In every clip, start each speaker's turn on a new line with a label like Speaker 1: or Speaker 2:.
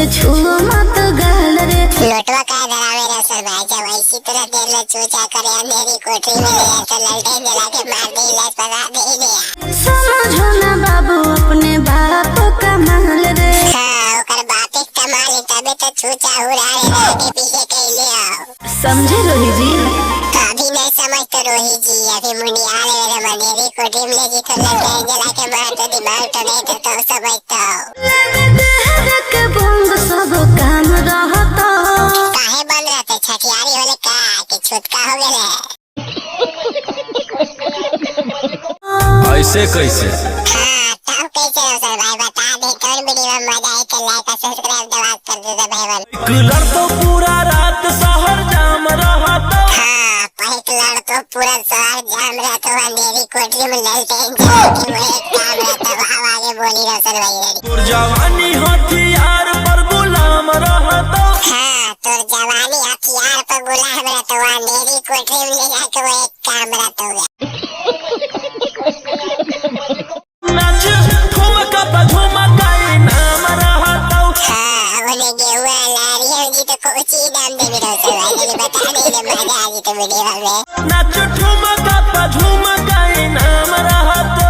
Speaker 1: छुओ मत गाल रे।
Speaker 2: लोटवा का डरावे रसल भाई, जब ऐसी तरह देर में चूचा करे अंधेरी कोठरी में ले तो ललटेन जला के मार दे, इलाज पता दे दिया।
Speaker 1: समझो ना बाबू अपने बाप का माल रे।
Speaker 2: हाँ ओकर बाप एक कमाल तबे तो छूचा उड़ाए आगे पीछे कहले आओ।
Speaker 1: समझे रोही जी?
Speaker 2: अभी नहीं समझ तो रोही जी, अभी मुंडिया ले रे अंधेरी कोठरी में ले जी तो ललटेन जला के मार तो दिमाग तो नहीं तो समझ तो
Speaker 1: के बंग सब काम रहता।
Speaker 2: काहे बंद रहते छठियारी होले का कि छुटका हो गेले?
Speaker 3: ऐसे कैसे?
Speaker 2: हाँ तब कैसे हो सर भाई बता दे, कौन वीडियो में मजा आए तो लाइक और सब्सक्राइब दबा कर दे भाई।
Speaker 3: लड़ तो पूरा रात शहर जाम रहा तो।
Speaker 2: हाँ पहले लड़ तो पूरा शहर जाम रहा तो अंधेरी कोठरी में ललटेन जला के वो एक काम रहता भाव आगे बोली रसल भाई।
Speaker 3: तोर जवानी हथियार पर गुलाम रहा तो।
Speaker 2: हाँ तोर जवानी हथियार पर गुलाम रहता तो अंधेरी कोठरी में ले जाके वो एक काम रहता हुआ।
Speaker 3: नाच ठुमका बझुमका नाम रहा तो।
Speaker 2: हाँ बोले गेहुआ लारिया जी तो कोची दाम दे मेरा सर भाई, लेकिन बता दे जब मजा आ जी तो वीडियो में।
Speaker 3: नाच ठुमका बझुमका नाम रहा तो।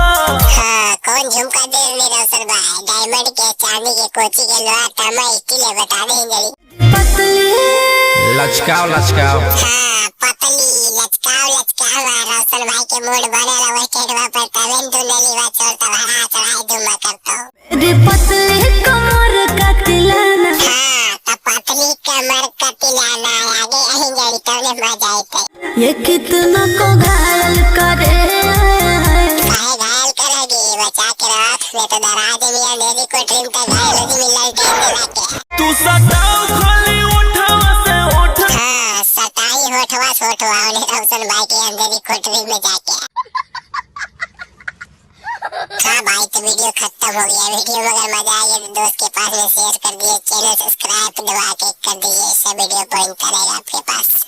Speaker 2: हाँ कौन झुमका दे मेरा सर भाई, डायमंड के चांदी के कोची के लोहा तांबा स्टील बता दे जल्दी।
Speaker 3: लचकाओ लचकाओ।
Speaker 2: हाँ पतली लचकाओ लचकाओ रौशन भाई के मूड बनल वो टेढ़वा पर तवेन दुनली वा चलता भरा चढ़ाई दुमा करता।
Speaker 1: रे पतली कमर का तिलाना।
Speaker 2: हाँ तो पतली कमर का तिलाना आगे अहीं जड़ी तो ने मजा आते।
Speaker 1: ये कितना को घायल करे।
Speaker 2: काहे घायल करेगी, बचा के रख ले तो डरा दे मियां अंधेरी कोठरी में घायल हो जी मिलल टेन जला के।
Speaker 3: तू सताओ खाली उठावा से उठ।
Speaker 2: हाँ सताई होठवा सोठवा उन्हें रौशन भाई के अंधेरी कोठरी में जाके। हाँ भाई तो वीडियो खत्म हो गया। वीडियो में अगर मजा आए तो दोस्त के पास में शेयर कर दिए, चैनल सब्सक्राइब दबा के कर दिए, सब वीडियो पॉइंट करेगा आपके पास।